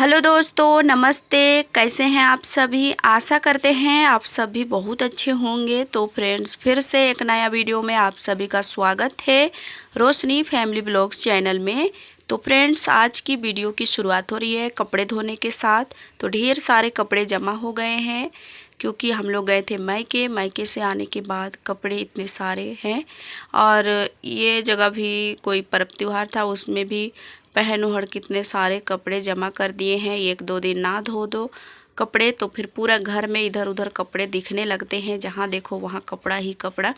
Hello दोस्तों, नमस्ते। कैसे हैं आप सभी? आशा करते हैं आप सभी बहुत अच्छे होंगे। तो फ्रेंड्स, फिर से एक नया वीडियो में आप सभी का स्वागत है रोशनी फैमिली ब्लॉग्स चैनल में। तो फ्रेंड्स, आज की वीडियो की शुरुआत हो रही है कपड़े धोने के साथ। तो ढेर सारे कपड़े जमा हो गए हैं क्योंकि हम लोग गए थे मायके से आने के बाद कपड़े इतने सारे हैं। और ये जगह भी कोई पर्व त्योहार था, उसमें भी पहन ओढ़ कितने सारे कपड़े जमा कर दिए हैं। एक दो दिन ना धो दो कपड़े तो फिर पूरा घर में इधर उधर कपड़े दिखने लगते हैं, जहाँ देखो वहाँ कपड़ा ही कपड़ा।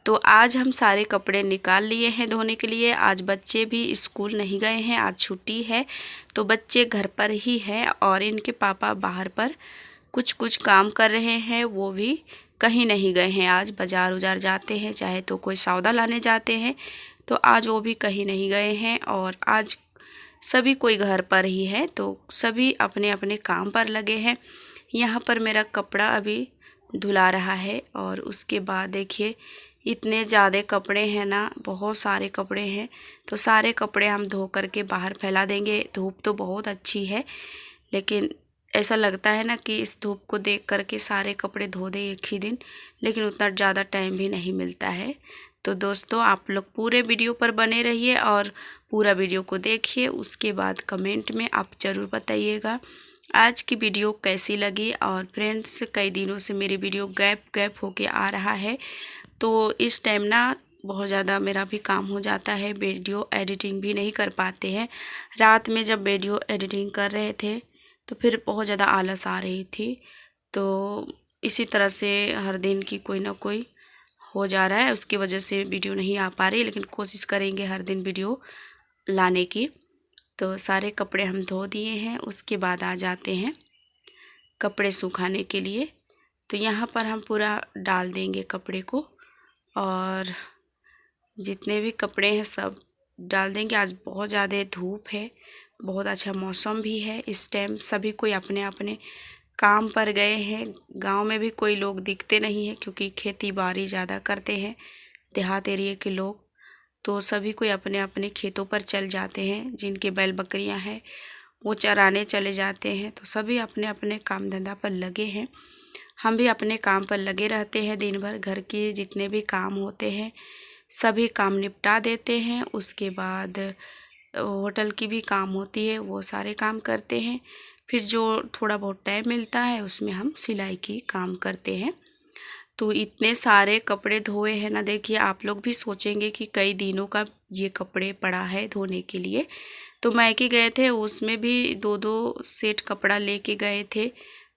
तो आज हम सारे कपड़े निकाल लिए हैं धोने के लिए। आज बच्चे भी स्कूल नहीं गए हैं, आज छुट्टी है तो बच्चे घर पर ही हैं और इनके पापा बाहर पर कुछ काम कर रहे हैं। वो भी कहीं नहीं गए हैं, आज बाज़ार उजार जाते हैं, चाहे तो कोई सौदा लाने जाते हैं, तो आज वो भी कहीं नहीं गए हैं। और आज सभी कोई घर पर ही है, तो सभी अपने अपने काम पर लगे हैं। यहाँ पर मेरा कपड़ा अभी धुला रहा है और उसके बाद देखिए इतने ज़्यादा कपड़े हैं ना, बहुत सारे कपड़े हैं। तो सारे कपड़े हम धो करके बाहर फैला देंगे। धूप तो बहुत अच्छी है, लेकिन ऐसा लगता है ना कि इस धूप को देख करके सारे कपड़े धो दें एक ही दिन, लेकिन उतना ज़्यादा टाइम भी नहीं मिलता है। तो दोस्तों, आप लोग पूरे वीडियो पर बने रहिए और पूरा वीडियो को देखिए। उसके बाद कमेंट में आप ज़रूर बताइएगा आज की वीडियो कैसी लगी। और फ्रेंड्स, कई दिनों से मेरी वीडियो गैप होके आ रहा है, तो इस टाइम ना बहुत ज़्यादा मेरा भी काम हो जाता है, वीडियो एडिटिंग भी नहीं कर पाते हैं। रात में जब वीडियो एडिटिंग कर रहे थे तो फिर बहुत ज़्यादा आलस आ रही थी। तो इसी तरह से हर दिन की कोई ना कोई हो जा रहा है, उसकी वजह से वीडियो नहीं आ पा रही, लेकिन कोशिश करेंगे हर दिन वीडियो लाने की। तो सारे कपड़े हम धो दिए हैं, उसके बाद आ जाते हैं कपड़े सुखाने के लिए। तो यहाँ पर हम पूरा डाल देंगे कपड़े को और जितने भी कपड़े हैं सब डाल देंगे। आज बहुत ज़्यादा धूप है, बहुत अच्छा मौसम भी है। इस टाइम सभी कोई अपने अपने काम पर गए हैं। गांव में भी कोई लोग दिखते नहीं हैं क्योंकि खेती बाड़ी ज़्यादा करते हैं देहात एरिया के लोग। तो सभी कोई अपने अपने खेतों पर चल जाते हैं। जिनके बैल बकरियां हैं वो चराने चले जाते हैं। तो सभी अपने अपने काम धंधा पर लगे हैं। हम भी अपने काम पर लगे रहते हैं दिन भर। घर के जितने भी काम होते हैं सभी काम निपटा देते हैं। उसके बाद होटल की भी काम होती है, वो सारे काम करते हैं। फिर जो थोड़ा बहुत टाइम मिलता है उसमें हम सिलाई की काम करते हैं। तो इतने सारे कपड़े धोए हैं ना, देखिए आप लोग भी सोचेंगे कि कई दिनों का ये कपड़े पड़ा है धोने के लिए। तो मायके गए थे, उसमें भी दो दो सेट कपड़ा लेके गए थे।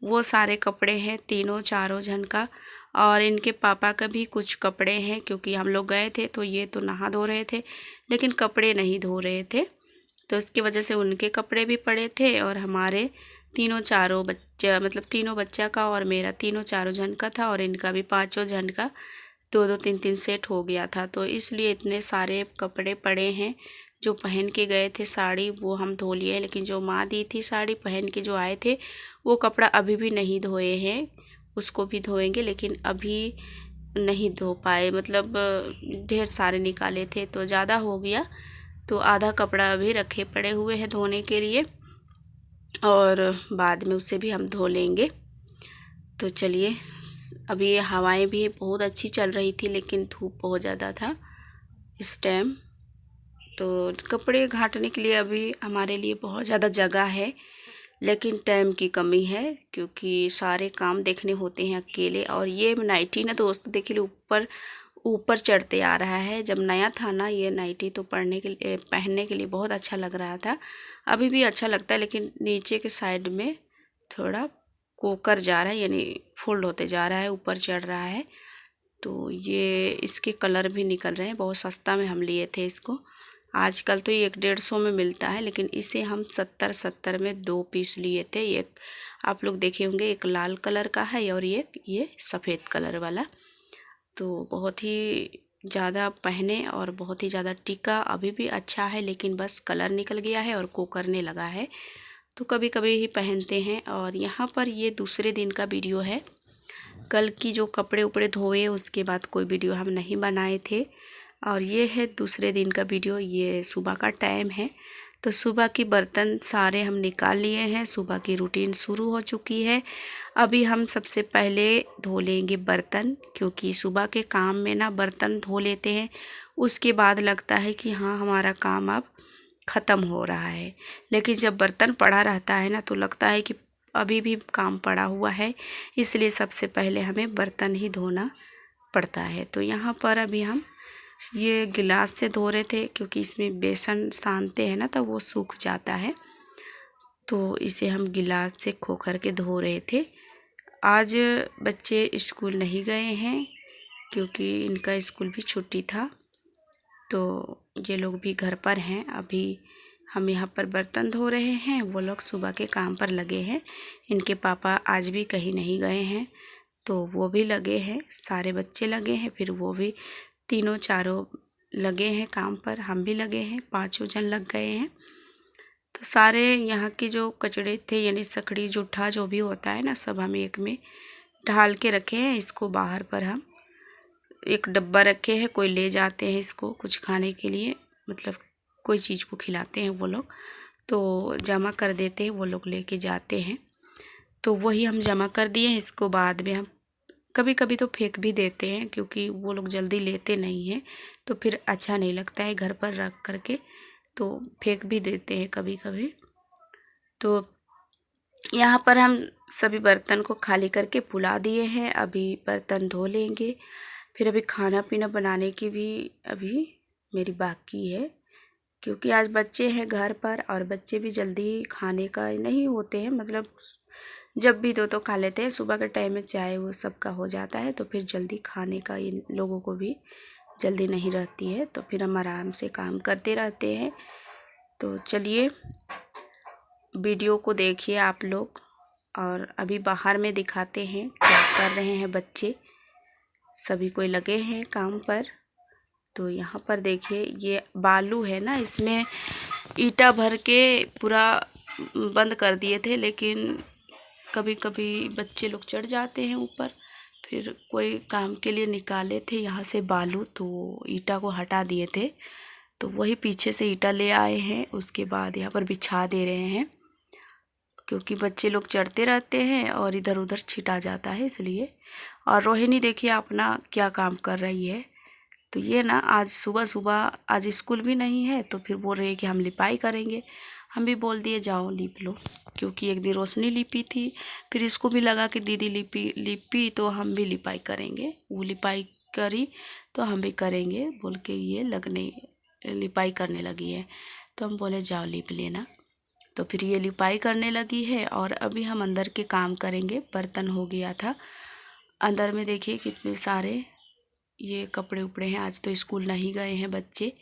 वो सारे कपड़े हैं तीनों चारों जन का। और इनके पापा का भी कुछ कपड़े हैं, क्योंकि हम लोग गए थे तो ये तो नहा धो रहे थे लेकिन कपड़े नहीं धो रहे थे, तो इसकी वजह से उनके कपड़े भी पड़े थे। और हमारे तीनों चारों बच्चा, मतलब तीनों बच्चा का और मेरा, तीनों चारों जन का था। और इनका भी पांचों जन का दो दो तीन तीन सेट हो गया था। तो इसलिए इतने सारे कपड़े पड़े हैं। जो पहन के गए थे साड़ी वो हम धो लिए, लेकिन जो माँ दी थी साड़ी पहन के जो आए थे वो कपड़ा अभी भी नहीं धोए हैं। उसको भी धोएंगे, लेकिन अभी नहीं धो पाए, मतलब ढेर सारे निकाले थे तो ज़्यादा हो गया। तो आधा कपड़ा अभी रखे पड़े हुए हैं धोने के लिए और बाद में उसे भी हम धो लेंगे। तो चलिए, अभी हवाएं भी बहुत अच्छी चल रही थी लेकिन धूप बहुत ज़्यादा था इस टाइम। तो कपड़े घाटने के लिए अभी हमारे लिए बहुत ज़्यादा जगह है, लेकिन टाइम की कमी है क्योंकि सारे काम देखने होते हैं अकेले। और ये नाइटी ना दोस्तों देखिए ऊपर ऊपर चढ़ते आ रहा है। जब नया था ना ये नाइटी तो पहनने के लिए बहुत अच्छा लग रहा था, अभी भी अच्छा लगता है, लेकिन नीचे के साइड में थोड़ा कोकर जा रहा है, यानी फोल्ड होते जा रहा है, ऊपर चढ़ रहा है। तो ये इसके कलर भी निकल रहे हैं। बहुत सस्ता में हम लिए थे इसको। आजकल तो ये 150 में मिलता है, लेकिन इसे हम 70 में 2 पीस लिए थे। एक आप लोग देखे होंगे, एक लाल कलर का है और ये सफ़ेद कलर वाला। तो बहुत ही ज़्यादा पहने और बहुत ही ज़्यादा टिका, अभी भी अच्छा है, लेकिन बस कलर निकल गया है और कोकरने लगा है। तो कभी कभी ही पहनते हैं। और यहाँ पर ये दूसरे दिन का वीडियो है। कल की जो कपड़े उपड़े धोए उसके बाद कोई वीडियो हम नहीं बनाए थे। और ये है दूसरे दिन का वीडियो, ये सुबह का टाइम है। तो सुबह की बर्तन सारे हम निकाल लिए हैं। सुबह की रूटीन शुरू हो चुकी है। अभी हम सबसे पहले धो लेंगे बर्तन, क्योंकि सुबह के काम में ना बर्तन धो लेते हैं, उसके बाद लगता है कि हाँ हमारा काम अब ख़त्म हो रहा है। लेकिन जब बर्तन पड़ा रहता है ना तो लगता है कि अभी भी काम पड़ा हुआ है, इसलिए सबसे पहले हमें बर्तन ही धोना पड़ता है। तो यहाँ पर अभी हम ये गिलास से धो रहे थे, क्योंकि इसमें बेसन सानते हैं ना तो वो सूख जाता है, तो इसे हम गिलास से खो कर के धो रहे थे। आज बच्चे स्कूल नहीं गए हैं, क्योंकि इनका स्कूल भी छुट्टी था, तो ये लोग भी घर पर हैं। अभी हम यहाँ पर बर्तन धो रहे हैं, वो लोग सुबह के काम पर लगे हैं। इनके पापा आज भी कहीं नहीं गए हैं, तो वो भी लगे हैं, सारे बच्चे लगे हैं, फिर वो भी तीनों चारों लगे हैं काम पर, हम भी लगे हैं, 5 जन लग गए हैं। तो सारे यहाँ के जो कचड़े थे, यानी सखड़ी जूठा जो भी होता है ना, सब हम एक में ढाल के रखे हैं। इसको बाहर पर हम एक डब्बा रखे हैं, कोई ले जाते हैं इसको कुछ खाने के लिए, मतलब कोई चीज़ को खिलाते हैं वो लोग, तो जमा कर देते हैं, वो लोग लेके जाते हैं। तो वही हम जमा कर दिए हैं। इसको बाद में हम कभी कभी तो फेंक भी देते हैं, क्योंकि वो लोग जल्दी लेते नहीं हैं, तो फिर अच्छा नहीं लगता है घर पर रख करके, तो फेंक भी देते हैं कभी कभी। तो यहाँ पर हम सभी बर्तन को खाली करके फुला दिए हैं। अभी बर्तन धो लेंगे, फिर अभी खाना पीना बनाने की भी अभी मेरी बाकी है, क्योंकि आज बच्चे हैं घर पर और बच्चे भी जल्दी खाने का नहीं होते हैं, मतलब जब भी दो तो खा लेते हैं। सुबह के टाइम में चाय वो सबका हो जाता है, तो फिर जल्दी खाने का इन लोगों को भी जल्दी नहीं रहती है, तो फिर हम आराम से काम करते रहते हैं। तो चलिए वीडियो को देखिए आप लोग, और अभी बाहर में दिखाते हैं क्या कर रहे हैं बच्चे। सभी कोई लगे हैं काम पर। तो यहाँ पर देखिए ये बालू है ना, इसमें ईंटा भर के पूरा बंद कर दिए थे, लेकिन कभी कभी बच्चे लोग चढ़ जाते हैं ऊपर, फिर कोई काम के लिए निकाले थे यहाँ से बालू, तो ईंटा को हटा दिए थे, तो वही पीछे से ईंटा ले आए हैं। उसके बाद यहाँ पर बिछा दे रहे हैं, क्योंकि बच्चे लोग चढ़ते रहते हैं और इधर उधर छिटा जाता है, इसलिए। और रोहिणी देखिए अपना क्या काम कर रही है। तो ये ना आज सुबह सुबह आज स्कूल भी नहीं है, तो फिर बोल रही है कि हम लिपाई करेंगे। हम भी बोल दिए जाओ लिप लो, क्योंकि एक दिन रोशनी लिपी थी, फिर इसको भी लगा कि दीदी लिपी तो हम भी लिपाई करेंगे। वो लिपाई करी तो हम भी करेंगे बोल के ये लिपाई करने लगी है। तो हम बोले जाओ लिप लेना, तो फिर ये लिपाई करने लगी है। और अभी हम अंदर के काम करेंगे। बर्तन हो गया था, अंदर में देखिए कितने सारे ये कपड़े उपड़े हैं। आज तो स्कूल नहीं गए हैं बच्चे,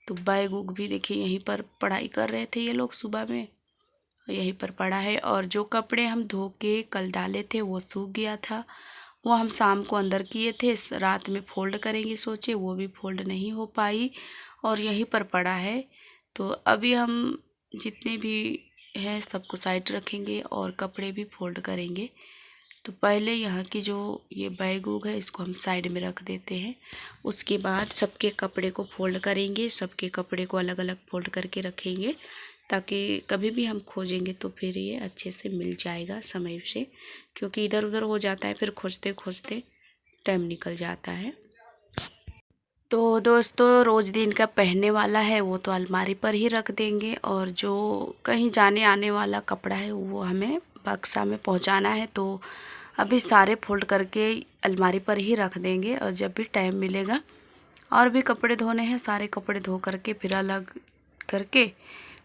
तो बैग उग भी देखिए यहीं पर पढ़ाई कर रहे थे ये लोग सुबह में, यहीं पर पड़ा है। और जो कपड़े हम धो के कल डाले थे वो सूख गया था, वो हम शाम को अंदर किए थे, रात में फोल्ड करेंगे सोचे, वो भी फोल्ड नहीं हो पाई और यहीं पर पड़ा है। तो अभी हम जितने भी हैं सबको साइड रखेंगे और कपड़े भी फोल्ड करेंगे। तो पहले यहाँ की जो ये बैग उग है इसको हम साइड में रख देते हैं, उसके बाद सबके कपड़े को फोल्ड करेंगे। सबके कपड़े को अलग अलग फोल्ड करके रखेंगे, ताकि कभी भी हम खोजेंगे तो फिर ये अच्छे से मिल जाएगा समय से, क्योंकि इधर उधर हो जाता है, फिर खोजते खोजते टाइम निकल जाता है। तो दोस्तों रोज़ दिन का पहनने वाला है वो तो अलमारी पर ही रख देंगे, और जो कहीं जाने आने वाला कपड़ा है वो हमें बक्सा में पहुंचाना है, तो अभी सारे फोल्ड करके अलमारी पर ही रख देंगे। और जब भी टाइम मिलेगा और भी कपड़े धोने हैं, सारे कपड़े धो करके फिर अलग करके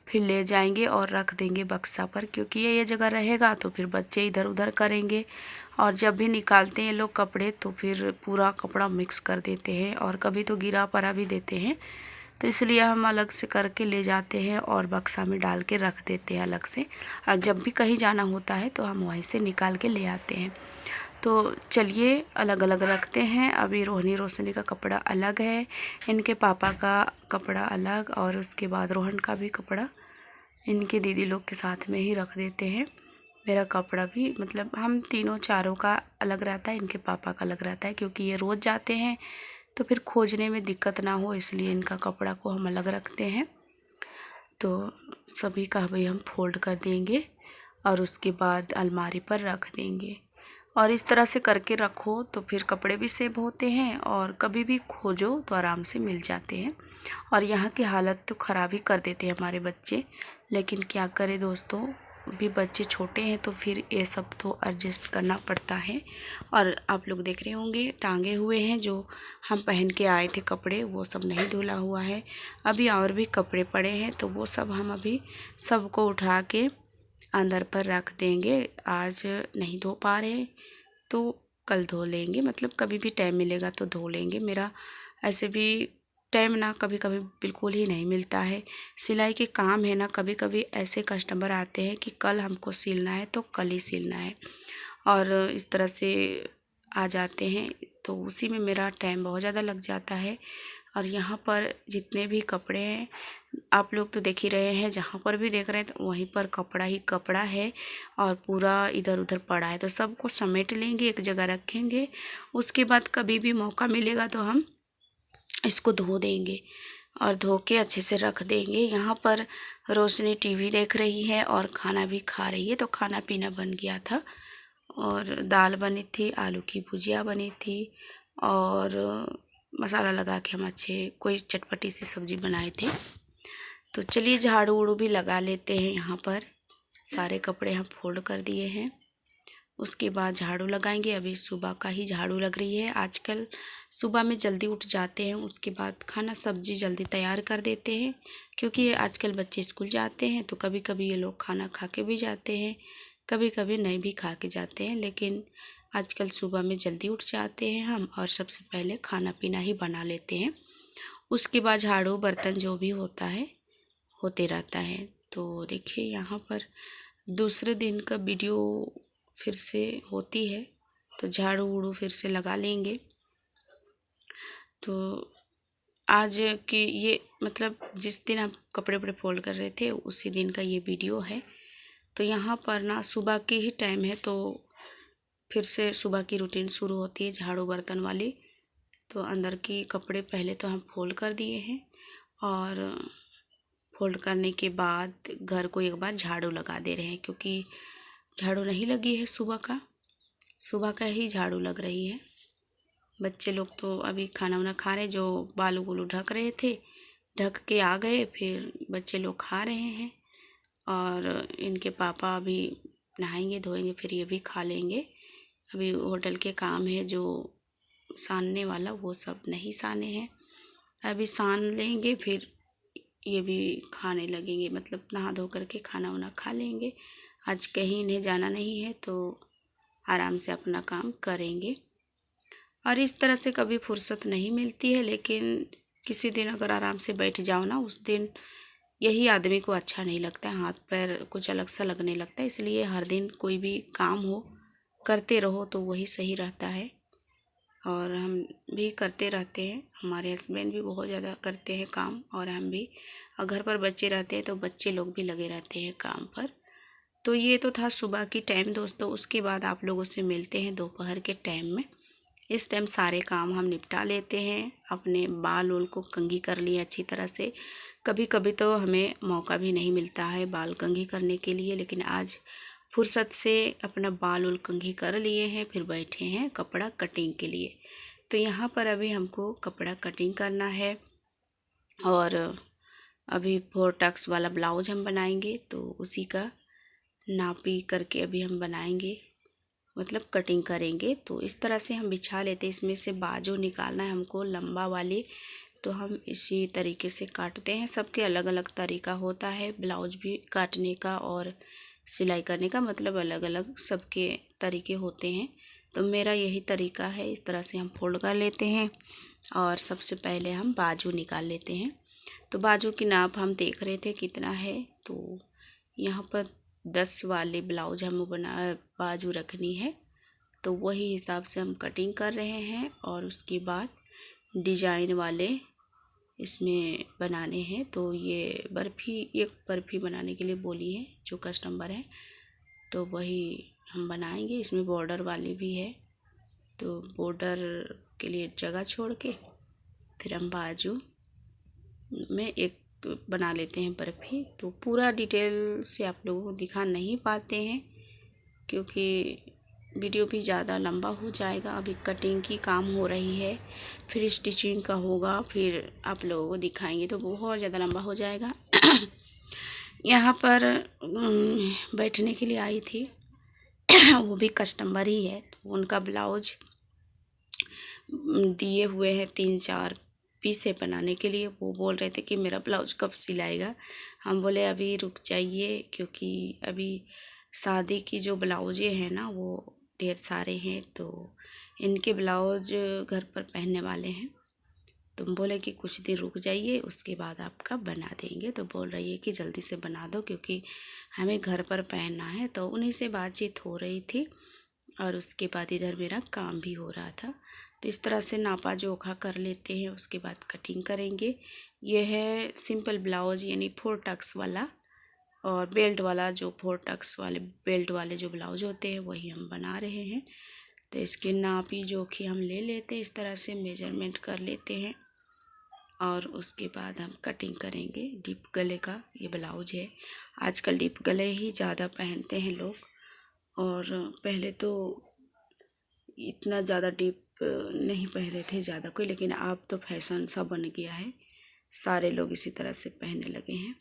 फिर ले जाएंगे और रख देंगे बक्सा पर, क्योंकि ये जगह रहेगा तो फिर बच्चे इधर उधर करेंगे। और जब भी निकालते हैं लोग कपड़े तो फिर पूरा कपड़ा मिक्स कर देते हैं, और कभी तो गिरा पड़ा भी देते हैं, तो इसलिए हम अलग से करके ले जाते हैं और बक्सा में डाल के रख देते हैं अलग से। और जब भी कहीं जाना होता है तो हम वहीं से निकाल के ले आते हैं। तो चलिए अलग अलग रखते हैं। अभी रोहिणी रोशनी का कपड़ा अलग है, इनके पापा का कपड़ा अलग, और उसके बाद रोहन का भी कपड़ा इनके दीदी लोग के साथ में ही रख देते हैं। मेरा कपड़ा भी मतलब हम तीनों चारों का अलग रहता है, इनके पापा का अलग रहता है, क्योंकि ये रोज़ जाते हैं तो फिर खोजने में दिक्कत ना हो, इसलिए इनका कपड़ा को हम अलग रखते हैं। तो सभी का भी हम फोल्ड कर देंगे और उसके बाद अलमारी पर रख देंगे। और इस तरह से करके रखो तो फिर कपड़े भी सेव होते हैं और कभी भी खोजो तो आराम से मिल जाते हैं। और यहाँ की हालत तो ख़राब ही कर देते हैं हमारे बच्चे, लेकिन क्या करें दोस्तों, भी बच्चे छोटे हैं तो फिर ये सब तो एडजस्ट करना पड़ता है। और आप लोग देख रहे होंगे टांगे हुए हैं, जो हम पहन के आए थे कपड़े वो सब नहीं धुला हुआ है। अभी और भी कपड़े पड़े हैं तो वो सब हम अभी सबको उठा के अंदर पर रख देंगे। आज नहीं धो पा रहे तो कल धो लेंगे, मतलब कभी भी टाइम मिलेगा तो धो लेंगे। मेरा ऐसे भी टाइम ना कभी कभी बिल्कुल ही नहीं मिलता है। सिलाई के काम है ना, कभी कभी ऐसे कस्टमर आते हैं कि कल हमको सिलना है तो कल ही सिलना है, और इस तरह से आ जाते हैं तो उसी में मेरा टाइम बहुत ज़्यादा लग जाता है। और यहाँ पर जितने भी कपड़े हैं आप लोग तो देख ही रहे हैं, जहाँ पर भी देख रहे हैं तो वहीं पर कपड़ा ही कपड़ा है और पूरा इधर उधर पड़ा है। तो सबको समेट लेंगे, एक जगह रखेंगे, उसके बाद कभी भी मौका मिलेगा तो हम इसको धो देंगे और धो के अच्छे से रख देंगे। यहाँ पर रोशनी टीवी देख रही है और खाना भी खा रही है। तो खाना पीना बन गया था और दाल बनी थी, आलू की भुजिया बनी थी और मसाला लगा के हम अच्छे कोई चटपटी सी सब्ज़ी बनाए थे। तो चलिए झाड़ू उड़ू भी लगा लेते हैं। यहाँ पर सारे कपड़े हम फोल्ड कर दिए हैं, उसके बाद झाड़ू लगाएंगे। अभी सुबह का ही झाड़ू लग रही है। आजकल सुबह में जल्दी उठ जाते हैं, उसके बाद खाना सब्जी जल्दी तैयार कर देते हैं, क्योंकि आजकल बच्चे स्कूल जाते हैं तो कभी कभी ये लोग खाना खा के भी जाते हैं, कभी कभी नहीं भी खा के जाते हैं। लेकिन आजकल सुबह में जल्दी उठ जाते हैं हम और सबसे पहले खाना पीना ही बना लेते हैं। उसके बाद झाड़ू बर्तन जो भी होता है होते रहता है। तो देखिए यहाँ पर दूसरे दिन का वीडियो फिर से होती है, तो झाड़ू उड़ू फिर से लगा लेंगे। तो आज की ये मतलब जिस दिन हम कपड़े वपड़े फोल्ड कर रहे थे उसी दिन का ये वीडियो है। तो यहाँ पर ना सुबह की ही टाइम है, तो फिर से सुबह की रूटीन शुरू होती है झाड़ू बर्तन वाली। तो अंदर की कपड़े पहले तो हम फोल्ड कर दिए हैं और फोल्ड करने के बाद घर को एक बार झाड़ू लगा दे रहे हैं, क्योंकि झाड़ू नहीं लगी है सुबह का ही झाड़ू लग रही है। बच्चे लोग तो अभी खाना वाना खा रहे, जो बालू बुलू ढक रहे थे ढक के आ गए, फिर बच्चे लोग खा रहे हैं और इनके पापा अभी नहाएंगे धोएंगे फिर ये भी खा लेंगे। अभी होटल के काम है जो सानने वाला, वो सब नहीं साने हैं, अभी सान लेंगे फिर ये भी खाने लगेंगे, मतलब नहा धो करके खाना वाना खा लेंगे। आज कहीं इन्हें जाना नहीं है तो आराम से अपना काम करेंगे। और इस तरह से कभी फुर्सत नहीं मिलती है, लेकिन किसी दिन अगर आराम से बैठ जाओ ना, उस दिन यही आदमी को अच्छा नहीं लगता है, हाथ पैर कुछ अलग सा लगने लगता है। इसलिए हर दिन कोई भी काम हो करते रहो तो वही सही रहता है। और हम भी करते रहते हैं, हमारे हस्बैंड भी बहुत ज़्यादा करते हैं काम और हम भी, और घर पर बच्चे रहते हैं तो बच्चे लोग भी लगे रहते हैं काम पर। तो ये तो था सुबह की टाइम दोस्तों। उसके बाद आप लोगों से मिलते हैं दोपहर के टाइम में। इस टाइम सारे काम हम निपटा लेते हैं, अपने बाल उल को कंघी कर लिए अच्छी तरह से। कभी कभी तो हमें मौका भी नहीं मिलता है बाल कंघी करने के लिए, लेकिन आज फुर्सत से अपना बाल उल कंघी कर लिए हैं, फिर बैठे हैं कपड़ा कटिंग के लिए। तो यहाँ पर अभी हमको कपड़ा कटिंग करना है और अभी 4 टक्स वाला ब्लाउज हम बनाएंगे, तो उसी का नापी करके अभी हम बनाएंगे, मतलब कटिंग करेंगे। तो इस तरह से हम बिछा लेते हैं, इसमें से बाजू निकालना है हमको लंबा वाली, तो हम इसी तरीके से काटते हैं। सबके अलग अलग तरीका होता है ब्लाउज भी काटने का और सिलाई करने का, मतलब अलग अलग सबके तरीके होते हैं। तो मेरा यही तरीका है, इस तरह से हम फोल्ड कर लेते हैं और सबसे पहले हम बाजू निकाल लेते हैं। तो बाजू की नाप हम देख रहे थे कितना है, तो यहाँ पर 10 वाले ब्लाउज हम बाजू रखनी है, तो वही हिसाब से हम कटिंग कर रहे हैं। और उसके बाद डिजाइन वाले इसमें बनाने हैं। तो ये एक बर्फ़ी बनाने के लिए बोली है जो कस्टमर है, तो वही हम बनाएंगे। इसमें बॉर्डर वाली भी है, तो बॉर्डर के लिए जगह छोड़ के फिर हम बाजू में एक बना लेते हैं बर्फ़ी। तो पूरा डिटेल से आप लोगों को दिखा नहीं पाते हैं क्योंकि वीडियो भी ज़्यादा लंबा हो जाएगा। अभी कटिंग की काम हो रही है, फिर स्टिचिंग का होगा, फिर आप लोगों को दिखाएंगे तो बहुत ज़्यादा लंबा हो जाएगा। यहाँ पर बैठने के लिए आई थी, वो भी कस्टमर ही है। तो उनका ब्लाउज दिए हुए हैं 3-4 पीसे बनाने के लिए। वो बोल रहे थे कि मेरा ब्लाउज कब सिलाएगा। हम बोले अभी रुक जाइए क्योंकि अभी शादी की जो ब्लाउजें हैं ना वो ढेर सारे हैं, तो इनके ब्लाउज घर पर पहनने वाले हैं। तुम बोले कि कुछ दिन रुक जाइए, उसके बाद आपका बना देंगे। तो बोल रही है कि जल्दी से बना दो क्योंकि हमें घर पर पहनना है। तो उन्हीं से बातचीत हो रही थी और उसके बाद इधर मेरा काम भी हो रहा था। तो इस तरह से नापा जोखा कर लेते हैं, उसके बाद कटिंग करेंगे। ये है सिंपल ब्लाउज यानी 4 टक्स वाला, और बेल्ट वाला जो 4 टक्स वाले बेल्ट वाले जो ब्लाउज होते हैं वही हम बना रहे हैं। तो इसके नापी जोखी हम ले लेते हैं, इस तरह से मेजरमेंट कर लेते हैं और उसके बाद हम कटिंग करेंगे। डीप गले का ये ब्लाउज है। आजकल डीप गले ही ज़्यादा पहनते हैं लोग, और पहले तो इतना ज़्यादा डीप नहीं पहने थे ज़्यादा कोई, लेकिन अब तो फैशन सा बन गया है, सारे लोग इसी तरह से पहनने लगे हैं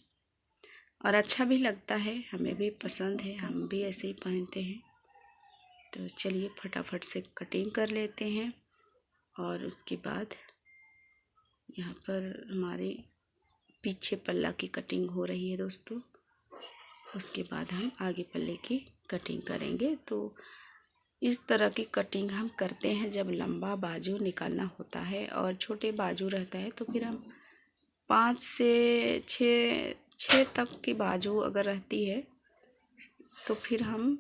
और अच्छा भी लगता है, हमें भी पसंद है, हम भी ऐसे ही पहनते हैं। तो चलिए फटाफट से कटिंग कर लेते हैं और उसके बाद यहाँ पर हमारे पीछे पल्ला की कटिंग हो रही है दोस्तों। उसके बाद हम आगे पल्ले की कटिंग करेंगे। तो इस तरह की कटिंग हम करते हैं जब लंबा बाजू निकालना होता है और छोटे बाजू रहता है तो फिर हम 5 से 6 तक की बाजू अगर रहती है तो फिर हम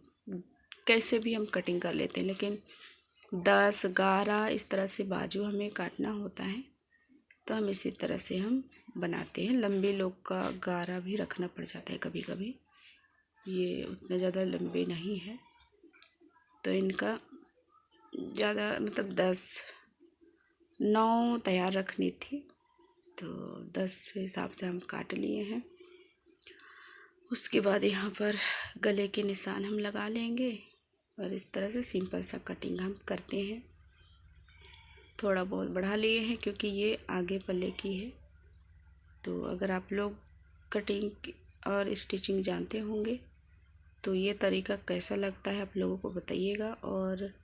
कैसे भी हम कटिंग कर लेते हैं, लेकिन 10-11 इस तरह से बाजू हमें काटना होता है। तो हम इसी तरह से हम बनाते हैं। लंबे लोग का 11 भी रखना पड़ जाता है कभी कभी, ये उतने ज़्यादा लंबे नहीं है तो इनका ज़्यादा मतलब 10-9 तैयार रखनी थी, तो 10 के हिसाब से हम काट लिए हैं। उसके बाद यहाँ पर गले के निशान हम लगा लेंगे और इस तरह से सिंपल सा कटिंग हम करते हैं। थोड़ा बहुत बढ़ा लिए हैं क्योंकि ये आगे पल्ले की है। तो अगर आप लोग कटिंग और स्टिचिंग जानते होंगे तो ये तरीका कैसा लगता है आप लोगों को बताइएगा, और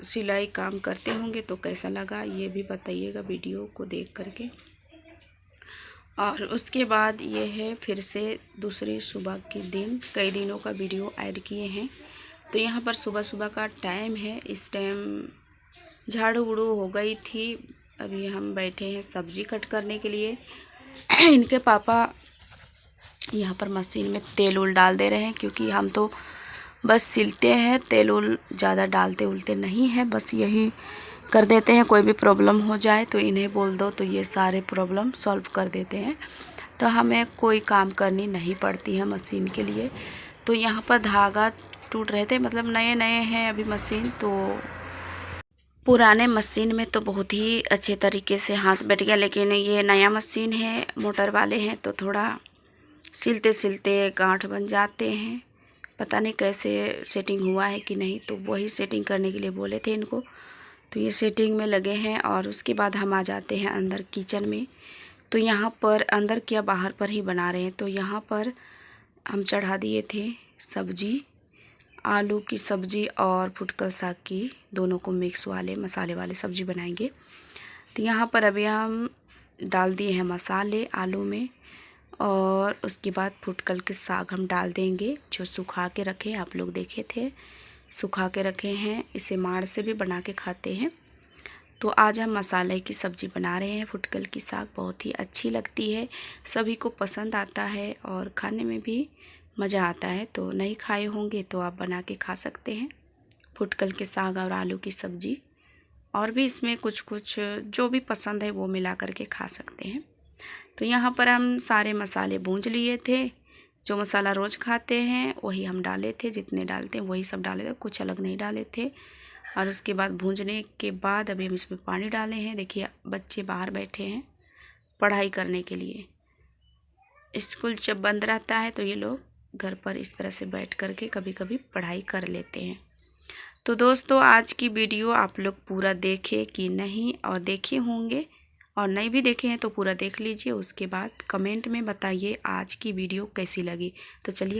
सिलाई काम करते होंगे तो कैसा लगा ये भी बताइएगा वीडियो को देख करके। और उसके बाद ये है फिर से दूसरे सुबह के दिन, कई दिनों का वीडियो ऐड किए हैं। तो यहाँ पर सुबह सुबह का टाइम है, इस टाइम झाड़ू उड़ू हो गई थी। अभी हम बैठे हैं सब्जी कट करने के लिए। इनके पापा यहाँ पर मशीन में तेल उल डाल दे रहे हैं क्योंकि हम तो बस सिलते हैं, तेल उल ज़्यादा डालते उलते नहीं हैं, बस यही कर देते हैं। कोई भी प्रॉब्लम हो जाए तो इन्हें बोल दो तो ये सारे प्रॉब्लम सॉल्व कर देते हैं, तो हमें कोई काम करनी नहीं पड़ती है मशीन के लिए। तो यहाँ पर धागा टूट रहे थे, मतलब नए नए हैं अभी मशीन, तो पुराने मशीन में तो बहुत ही अच्छे तरीके से हाथ बैठ गया, लेकिन ये नया मशीन है, मोटर वाले हैं, तो थोड़ा सिलते सिलते गांठ बन जाते हैं। पता नहीं कैसे सेटिंग हुआ है कि नहीं, तो वही सेटिंग करने के लिए बोले थे इनको, तो ये सेटिंग में लगे हैं। और उसके बाद हम आ जाते हैं अंदर किचन में। तो यहाँ पर अंदर क्या बाहर पर ही बना रहे हैं। तो यहाँ पर हम चढ़ा दिए थे सब्जी, आलू की सब्जी और फुटकल साग की, दोनों को मिक्स वाले मसाले वाले सब्जी बनाएंगे। तो यहाँ पर अभी हम डाल दिए हैं मसाले आलू में, और उसके बाद फुटकल के साग हम डाल देंगे जो सुखा के रखे, आप लोग देखे थे सुखा के रखे हैं। इसे माड़ से भी बना के खाते हैं। तो आज हम मसाले की सब्ज़ी बना रहे हैं। फुटकल की साग बहुत ही अच्छी लगती है, सभी को पसंद आता है और खाने में भी मज़ा आता है। तो नहीं खाए होंगे तो आप बना के खा सकते हैं फुटकल के साग और आलू की सब्ज़ी, और भी इसमें कुछ कुछ जो भी पसंद है वो मिला करके खा सकते हैं। तो यहाँ पर हम सारे मसाले भूंज लिए थे, जो मसाला रोज़ खाते हैं वही हम डाले थे, जितने डालते हैं वही सब डाले थे, कुछ अलग नहीं डाले थे। और उसके बाद भूंजने के बाद अभी हम इसमें पानी डाले हैं। देखिए बच्चे बाहर बैठे हैं पढ़ाई करने के लिए, स्कूल जब बंद रहता है तो ये लोग घर पर इस तरह से बैठ कर के कभी कभी पढ़ाई कर लेते हैं। तो दोस्तों आज की वीडियो आप लोग पूरा देखे कि नहीं, और देखे होंगे और नहीं भी देखे हैं तो पूरा देख लीजिए। उसके बाद कमेंट में बताइए आज की वीडियो कैसी लगी। तो चलिए